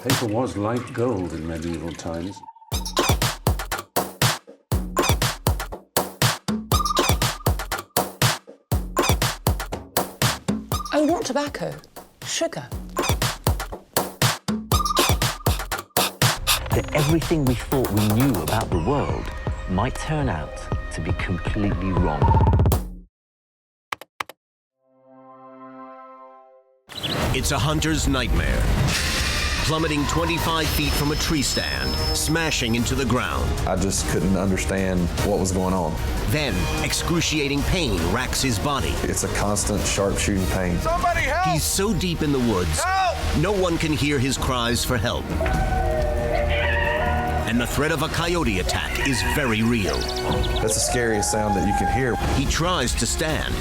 Paper was like gold in medieval times. Oh, not tobacco. Sugar. That everything we thought we knew about the world might turn out to be completely wrong. It's a hunter's nightmare. Plummeting 25 feet from a tree stand, smashing into the ground. I just couldn't understand what was going on. Then, excruciating pain racks his body. It's a constant, sharp-shooting pain. Somebody help! He's so deep in the woods, no one can hear his cries for help. And the threat of a coyote attack is very real. That's the scariest sound that you can hear. He tries to stand,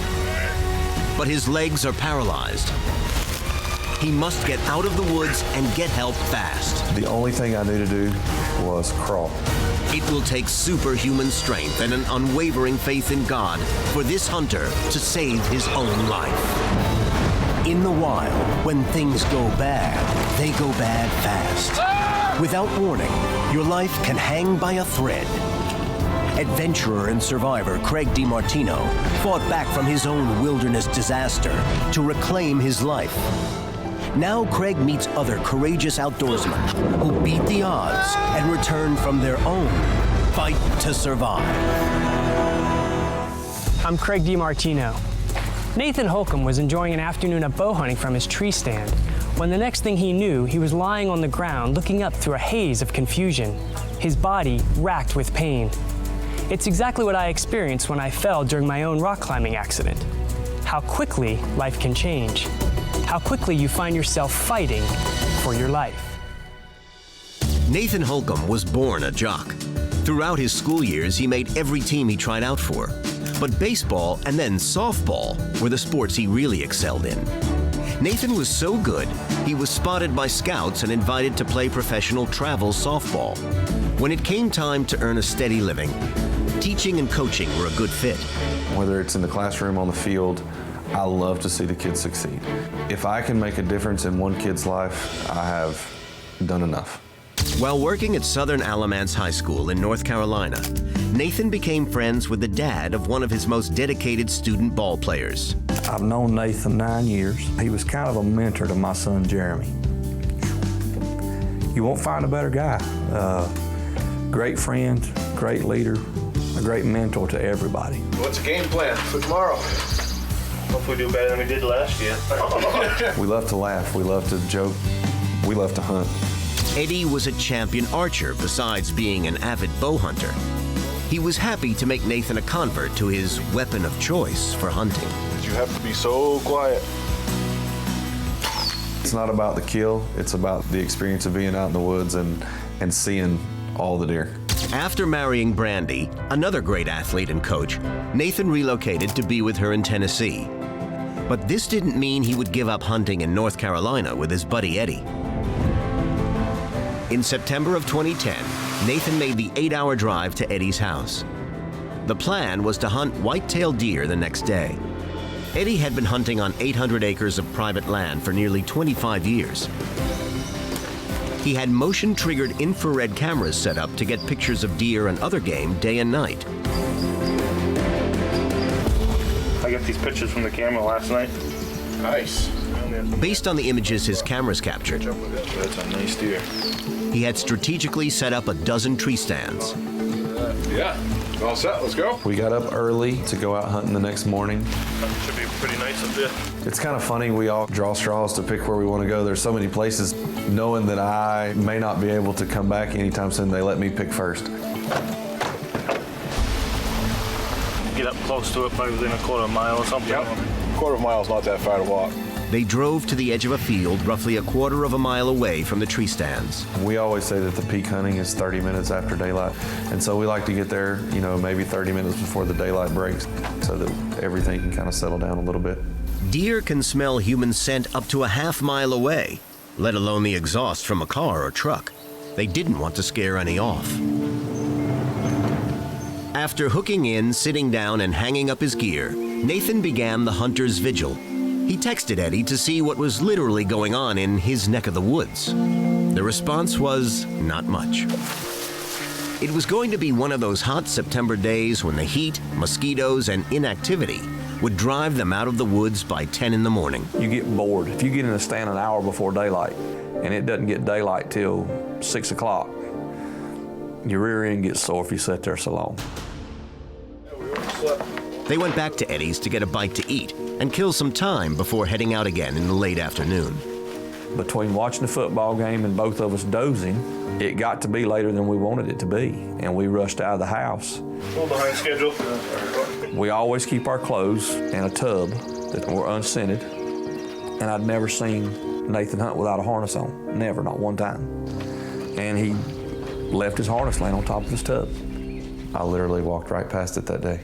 but his legs are paralyzed. He must get out of the woods and get help fast. The only thing I knew to do was crawl. It will take superhuman strength and an unwavering faith in God for this hunter to save his own life. In the wild, when things go bad, they go bad fast. Without warning, your life can hang by a thread. Adventurer and survivor Craig DeMartino fought back from his own wilderness disaster to reclaim his life. Now Craig meets other courageous outdoorsmen who beat the odds and return from their own fight to survive. I'm Craig DeMartino. Nathan Holcomb was enjoying an afternoon of bow hunting from his tree stand when the next thing he knew, he was lying on the ground looking up through a haze of confusion, his body racked with pain. It's exactly what I experienced when I fell during my own rock climbing accident. How quickly life can change. How quickly you find yourself fighting for your life. Nathan Holcomb was born a jock. Throughout his school years, he made every team he tried out for. But baseball and then softball were the sports he really excelled in. Nathan was so good, he was spotted by scouts and invited to play professional travel softball. When it came time to earn a steady living, teaching and coaching were a good fit. Whether it's in the classroom, on the field, I love to see the kids succeed. If I can make a difference in one kid's life, I have done enough. While working at Southern Alamance High School in North Carolina, Nathan became friends with the dad of one of his most dedicated student ball players. I've known Nathan 9 years. He was kind of a mentor to my son, Jeremy. You won't find a better guy. Great friend, great leader, a great mentor to everybody. What's the game plan for tomorrow? Hopefully do better than we did last year. We love to laugh, we love to joke, we love to hunt. Eddie was a champion archer besides being an avid bow hunter. He was happy to make Nathan a convert to his weapon of choice for hunting. You have to be so quiet. It's not about the kill, it's about the experience of being out in the woods and seeing all the deer. After marrying Brandy, another great athlete and coach, Nathan relocated to be with her in Tennessee. But this didn't mean he would give up hunting in North Carolina with his buddy Eddie. In September of 2010, Nathan made the 8-hour drive to Eddie's house. The plan was to hunt white-tailed deer the next day. Eddie had been hunting on 800 acres of private land for nearly 25 years. He had motion-triggered infrared cameras set up to get pictures of deer and other game day and night. I got these pictures from the camera last night. Nice. Based on the images his cameras captured, That's a nice deer. he had strategically set up a dozen tree stands. Yeah, all set, let's go. We got up early to go out hunting the next morning. Should be pretty nice up there. It's kind of funny, we all draw straws to pick where we want to go. There's so many places. Knowing that I may not be able to come back anytime soon, they let me pick first. Get up close to it, probably within a quarter mile or something. Yep. Quarter of a mile is not that far to walk. They drove to the edge of a field roughly a quarter of a mile away from the tree stands. We always say that the peak hunting is 30 minutes after daylight. And so we like to get there, maybe 30 minutes before the daylight breaks so that everything can kind of settle down a little bit. Deer can smell human scent up to a half-mile away, let alone the exhaust from a car or truck. They didn't want to scare any off. After hooking in, sitting down, and hanging up his gear, Nathan began the hunter's vigil. He texted Eddie to see what was literally going on in his neck of the woods. The response was not much. It was going to be one of those hot September days when the heat, mosquitoes, and inactivity would drive them out of the woods by 10 in the morning. You get bored. If you get in a stand an hour before daylight and it doesn't get daylight till 6 o'clock, your rear end gets sore if you sit there so long. They went back to Eddie's to get a bite to eat and kill some time before heading out again in the late afternoon. Between watching the football game and both of us dozing, it got to be later than we wanted it to be, and we rushed out of the house. A little behind schedule. We always keep our clothes in a tub that were unscented, and I'd never seen Nathan hunt without a harness on, never, not one time. And he left his harness laying on top of his tub. I literally walked right past it that day.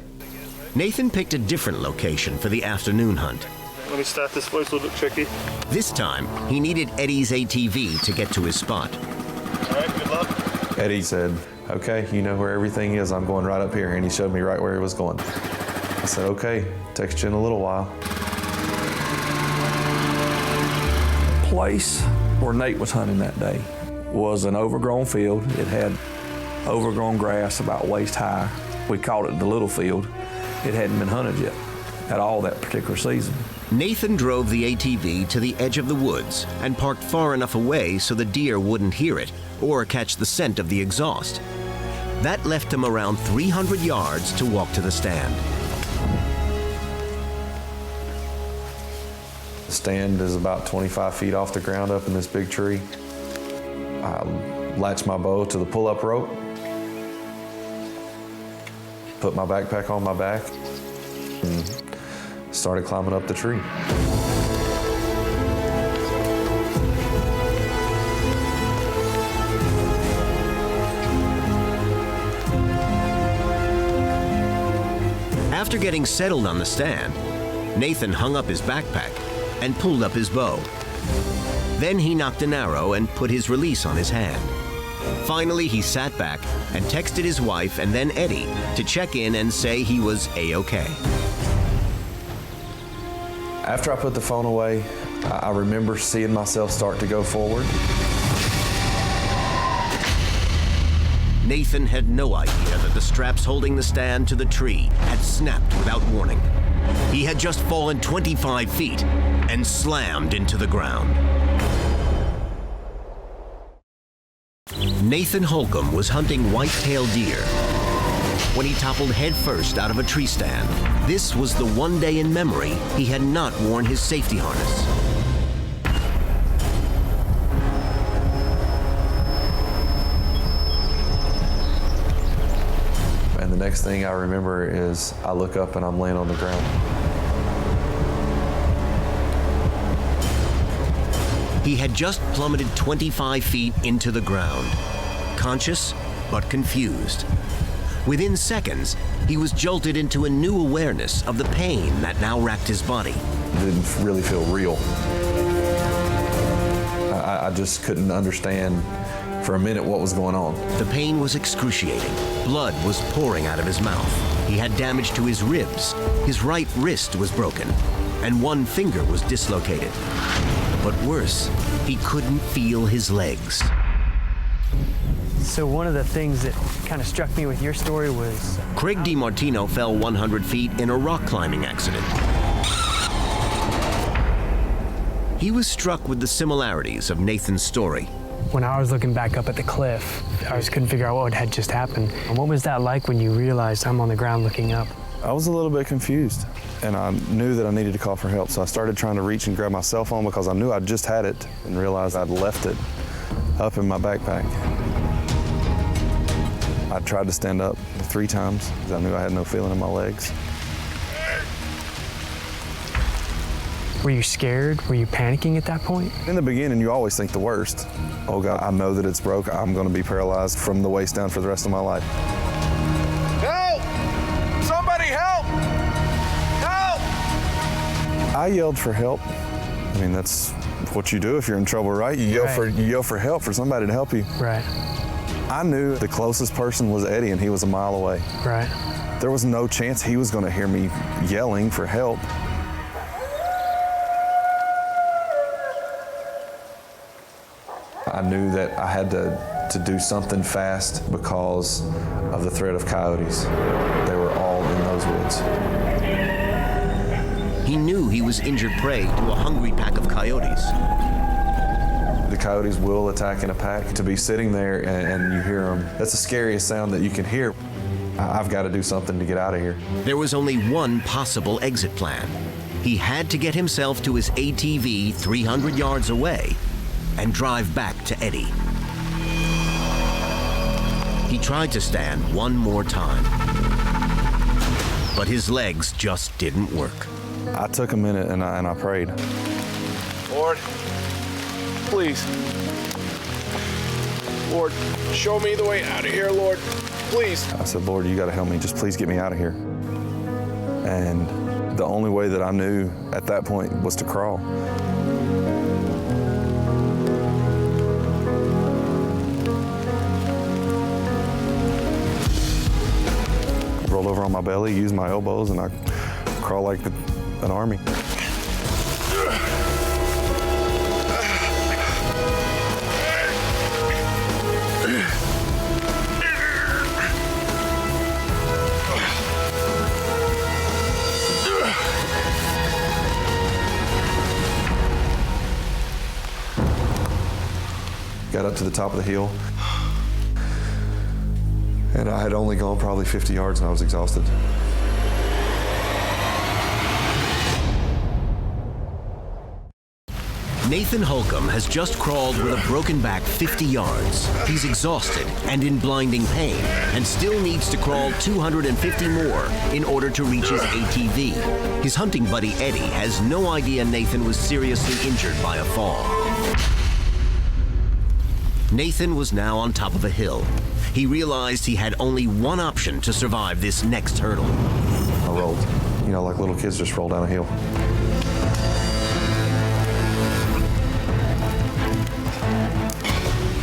Nathan picked a different location for the afternoon hunt. Let me start this place, a little bit tricky. This time, he needed Eddie's ATV to get to his spot. All right, good luck. Eddie said, okay, you know where everything is, I'm going right up here, and he showed me right where he was going. I said, okay, text you in a little while. The place where Nate was hunting that day was an overgrown field. It had overgrown grass about waist high. We called it the little field. It hadn't been hunted yet at all that particular season. Nathan drove the ATV to the edge of the woods and parked far enough away so the deer wouldn't hear it or catch the scent of the exhaust. That left him around 300 yards to walk to the stand. The stand is about 25 feet off the ground up in this big tree. I latched my bow to the pull-up rope, put my backpack on my back, and started climbing up the tree. After getting settled on the stand, Nathan hung up his backpack and pulled up his bow. Then he knocked an arrow and put his release on his hand. Finally, he sat back and texted his wife and then Eddie to check in and say he was A-OK. After I put the phone away, I remember seeing myself start to go forward. Nathan had no idea that the straps holding the stand to the tree had snapped without warning. He had just fallen 25 feet and slammed into the ground. Nathan Holcomb was hunting white-tailed deer when he toppled headfirst out of a tree stand. This was the one day in memory he had not worn his safety harness. And the next thing I remember is I look up and I'm laying on the ground. He had just plummeted 25 feet into the ground, conscious but confused. Within seconds, he was jolted into a new awareness of the pain that now racked his body. It didn't really feel real. I just couldn't understand for a minute what was going on. The pain was excruciating. Blood was pouring out of his mouth. He had damage to his ribs. His right wrist was broken, and one finger was dislocated. But worse, he couldn't feel his legs. So one of the things that kind of struck me with your story was... Craig DeMartino fell 100 feet in a rock climbing accident. He was struck with the similarities of Nathan's story. When I was looking back up at the cliff, I just couldn't figure out what had just happened. And what was that like when you realized I'm on the ground looking up? I was a little bit confused, and I knew that I needed to call for help, so I started trying to reach and grab my cell phone because I knew I just had it and realized I'd left it up in my backpack. I tried to stand up 3 times because I knew I had no feeling in my legs. Were you scared? Were you panicking at that point? In the beginning, you always think the worst. Oh God, I know that it's broke. I'm going to be paralyzed from the waist down for the rest of my life. Help! Somebody help! Help! I yelled for help. I mean, that's what you do if you're in trouble, right? You yell for help, for somebody to help you. Right. I knew the closest person was Eddie, and he was a mile away. Right. There was no chance he was going to hear me yelling for help. I knew that I had to do something fast because of the threat of coyotes. They were all in those woods. He knew he was injured prey to a hungry pack of coyotes. The coyotes will attack in a pack. To be sitting there and you hear them, that's the scariest sound that you can hear. I've got to do something to get out of here. There was only one possible exit plan. He had to get himself to his ATV 300 yards away and drive back to Eddie. He tried to stand one more time, but his legs just didn't work. I took a minute and I prayed. Lord, please. Lord, show me the way out of here, Lord. Please. I said, Lord, you got to help me. Just please get me out of here. And the only way that I knew at that point was to crawl. I rolled over on my belly, used my elbows, and I crawl like an army. Got up to the top of the hill, and I had only gone probably 50 yards and I was exhausted. Nathan Holcomb has just crawled with a broken back 50 yards. He's exhausted and in blinding pain, and still needs to crawl 250 more in order to reach his ATV. His hunting buddy Eddie has no idea Nathan was seriously injured by a fall. Nathan was now on top of a hill. He realized he had only one option to survive this next hurdle. I rolled, you know, like little kids just roll down a hill.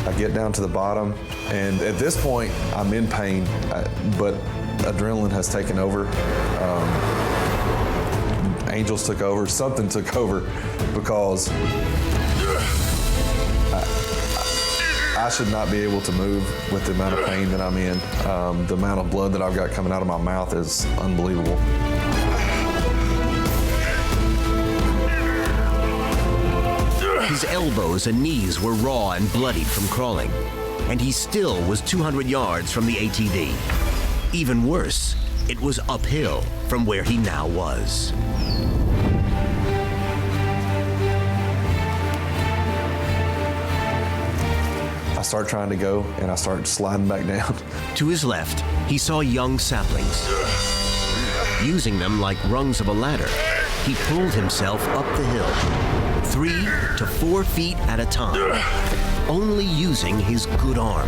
I get down to the bottom, and at this point, I'm in pain, but adrenaline has taken over. Angels took over, something took over, because I should not be able to move with the amount of pain that I'm in. The amount of blood that I've got coming out of my mouth is unbelievable. His elbows and knees were raw and bloodied from crawling, and he still was 200 yards from the ATV. Even worse, it was uphill from where he now was. I start trying to go, and I start sliding back down. To his left, he saw young saplings. Using them like rungs of a ladder, he pulled himself up the hill, 3 to 4 feet at a time, only using his good arm.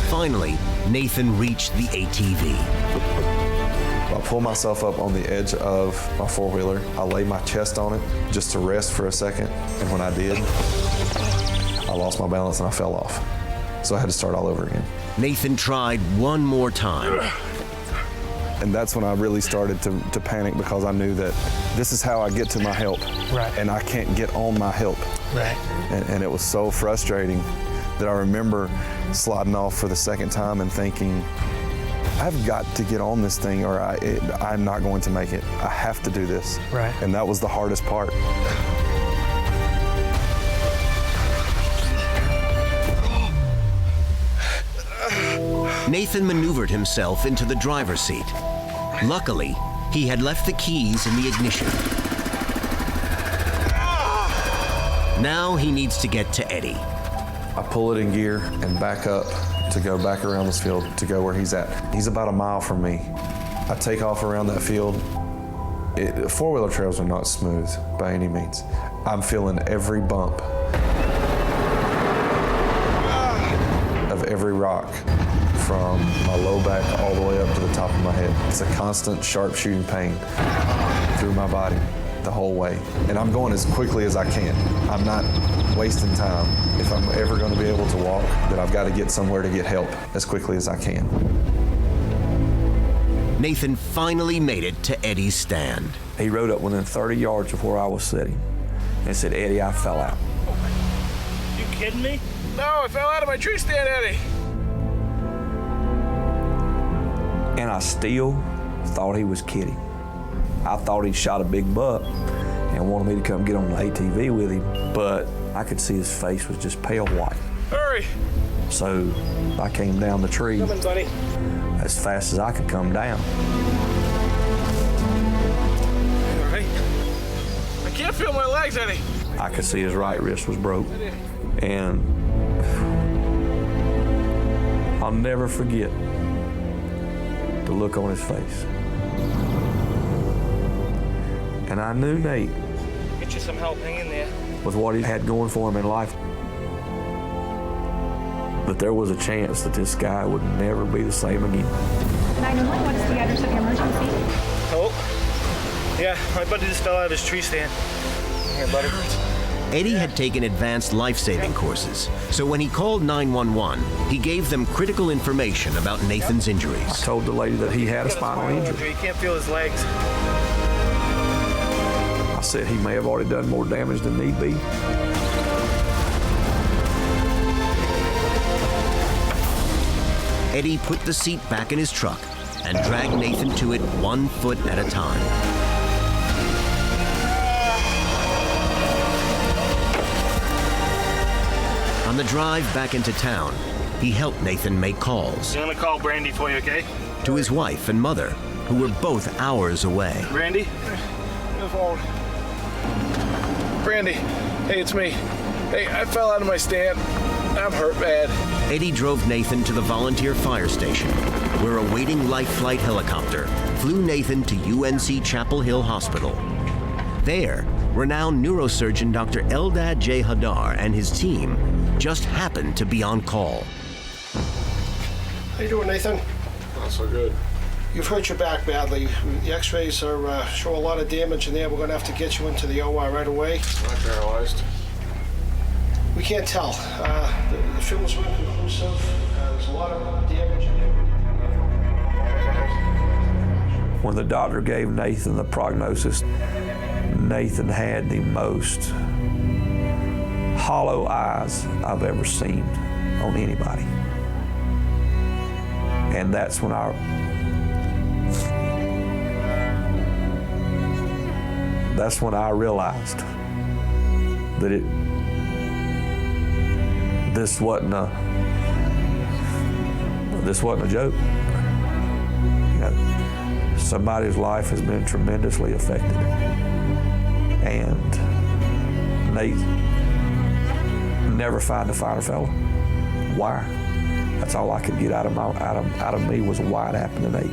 Finally, Nathan reached the ATV. I pull myself up on the edge of my four-wheeler. I lay my chest on it just to rest for a second, and when I did, I lost my balance and I fell off. So I had to start all over again. Nathan tried one more time. And that's when I really started to panic, because I knew that this is how I get to my help. Right. And I can't get on my help. Right. And it was so frustrating that I remember sliding off for the second time and thinking, I've got to get on this thing or I'm not going to make it. I have to do this. Right. And that was the hardest part. Nathan maneuvered himself into the driver's seat. Luckily, he had left the keys in the ignition. Now he needs to get to Eddie. I pull it in gear and back up to go back around this field to go where he's at. He's about a mile from me. I take off around that field. Four-wheeler trails are not smooth by any means. I'm feeling every bump of every rock from my low back all the way up to the top of my head. It's a constant sharp shooting pain through my body the whole way. And I'm going as quickly as I can. I'm not wasting time. If I'm ever going to be able to walk, then I've got to get somewhere to get help as quickly as I can. Nathan finally made it to Eddie's stand. He rode up within 30 yards of where I was sitting and said, "Eddie, I fell out." You kidding me? No, I fell out of my tree stand, Eddie. And I still thought he was kidding. I thought he'd shot a big buck and wanted me to come get on the ATV with him, but I could see his face was just pale white. Hurry. So I came down the tree Come in, buddy. as fast as I could come down. All right. I can't feel my legs, Eddie. I could see his right wrist was broke. And I'll never forget the look on his face. And I knew Nate, Get you some help, hang in there. with what he had going for him in life, that there was a chance that this guy would never be the same again. 911, what is the address of your emergency? Oh, yeah, my buddy just fell out of his tree stand. Here, buddy. Eddie had taken advanced life-saving courses, so when he called 911, he gave them critical information about Nathan's I injuries. told the lady that he had a spinal injury. He can't feel his legs. I said he may have already done more damage than need be. Eddie put the seat back in his truck and dragged Nathan to it 1 foot at a time. On the drive back into town, he helped Nathan make calls I'm gonna call Brandy for you, okay? to his wife and mother, who were both hours away. Brandy? Move forward. Brandy, hey, it's me. Hey, I fell out of my stand. I'm hurt bad. Eddie drove Nathan to the volunteer fire station, where a waiting life flight helicopter flew Nathan to UNC Chapel Hill Hospital. There, renowned neurosurgeon Dr. Eldad J. Hadar and his team just happened to be on call. How you doing, Nathan? Not so good. You've hurt your back badly. The x-rays are show a lot of damage in there. We're going to have to get you into the OR right away. Am I paralyzed? We can't tell. The films were inconclusive. There's a lot of damage in there. When the doctor gave Nathan the prognosis, Nathan had the most hollow eyes I've ever seen on anybody. And that's when I realized that this wasn't a joke. You know, somebody's life has been tremendously affected. And Nate never find a finer fella. Why? That's all I could get out of me was why it happened to Nate.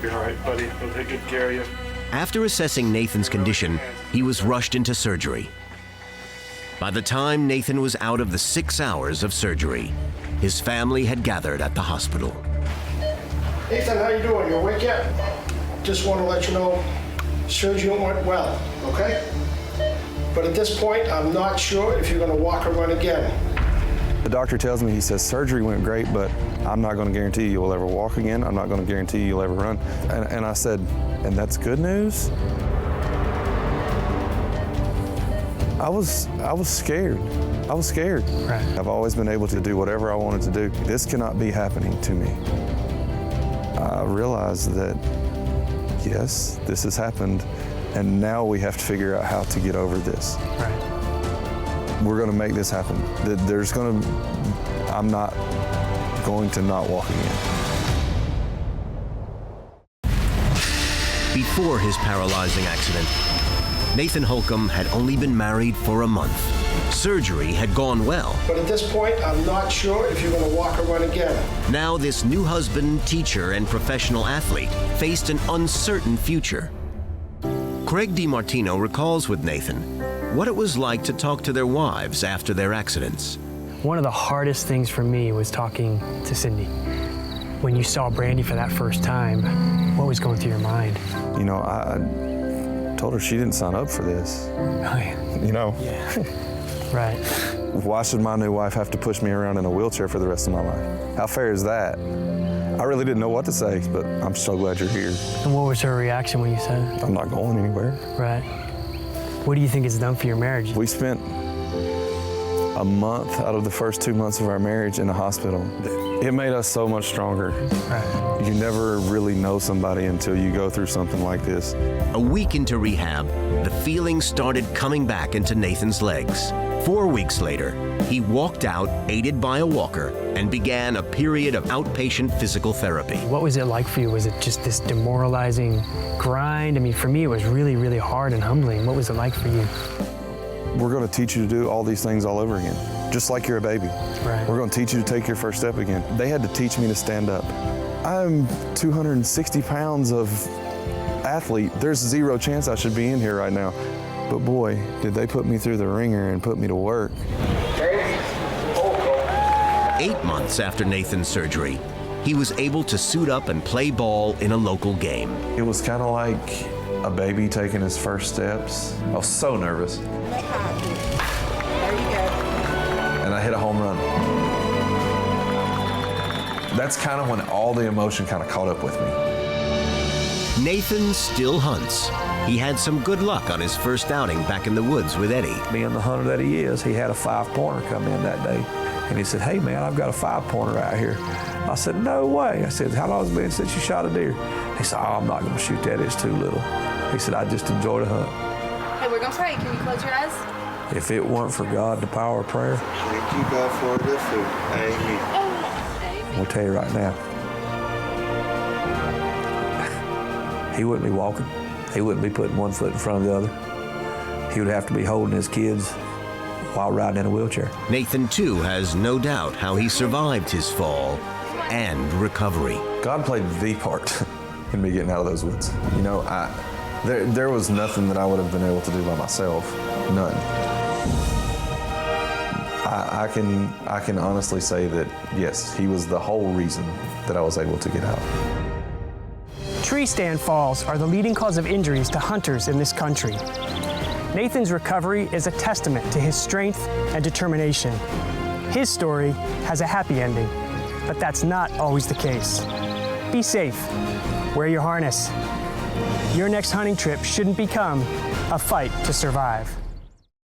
You're all right, buddy. We'll take good care of you. After assessing Nathan's condition, he was rushed into surgery. By the time Nathan was out of the 6 hours of surgery, his family had gathered at the hospital. Nathan, how you doing? You awake yet? Just want to let you know, surgery went well, okay? But at this point, I'm not sure if you're going to walk or run again. The doctor tells me, he says, surgery went great, but I'm not going to guarantee you will ever walk again. I'm not going to guarantee you'll ever run. And I said, and that's good news? I was scared. I was scared. Right. I've always been able to do whatever I wanted to do. This cannot be happening to me. I realized that, yes, this has happened, and now we have to figure out how to get over this. Right. We're going to make this happen. I'm not going to not walk again. Before his paralyzing accident, Nathan Holcomb had only been married for a month. Surgery had gone well. But at this point, I'm not sure if you're going to walk or run again. Now this new husband, teacher, and professional athlete faced an uncertain future. Craig DeMartino recalls with Nathan what it was like to talk to their wives after their accidents. One of the hardest things for me was talking to Cindy. When you saw Brandy for that first time, what was going through your mind? You know, I told her she didn't sign up for this. Oh, yeah. You know? Yeah. Right. Why should my new wife have to push me around in a wheelchair for the rest of my life? How fair is that? I really didn't know what to say, but I'm so glad you're here. And what was her reaction when you said it? I'm not going anywhere. Right. What do you think it's done for your marriage? We spent a month out of the first 2 months of our marriage in the hospital. It made us so much stronger. Right. You never really know somebody until you go through something like this. A week into rehab, the feeling started coming back into Nathan's legs. 4 weeks later, he walked out, aided by a walker, and began a period of outpatient physical therapy. What was it like for you? Was it just this demoralizing grind? I mean, for me, it was really, really hard and humbling. What was it like for you? We're going to teach you to do all these things all over again, just like you're a baby. Right. We're going to teach you to take your first step again. They had to teach me to stand up. I'm 260 pounds of athlete. There's zero chance I should be in here right now. But boy, did they put me through the ringer and put me to work. 8 months after Nathan's surgery, he was able to suit up and play ball in a local game. It was kind of like a baby taking his first steps. I was so nervous. There you go. And I hit a home run. That's kind of when all the emotion kind of caught up with me. Nathan still hunts. He had some good luck on his first outing back in the woods with Eddie. Being the hunter that he is, he had a 5-pointer come in that day. And he said, "Hey man, I've got a 5-pointer out here." I said, "No way." I said, "How long has it been since you shot a deer?" He said, "Oh, I'm not gonna shoot that, it's too little." He said, "I just enjoy the hunt." Hey, we're gonna pray. Can you close your eyes? If it weren't for God, the power of prayer, Thank you, God, for this food. Amen. I'll tell you right now, he wouldn't be walking. He wouldn't be putting one foot in front of the other. He would have to be holding his kids while riding in a wheelchair. Nathan, too, has no doubt how he survived his fall and recovery. God played the part in me getting out of those woods. You know, there was nothing that I would have been able to do by myself. None. I can honestly say that, yes, he was the whole reason that I was able to get out. Tree stand falls are the leading cause of injuries to hunters in this country. Nathan's recovery is a testament to his strength and determination. His story has a happy ending, but that's not always the case. Be safe. Wear your harness. Your next hunting trip shouldn't become a fight to survive.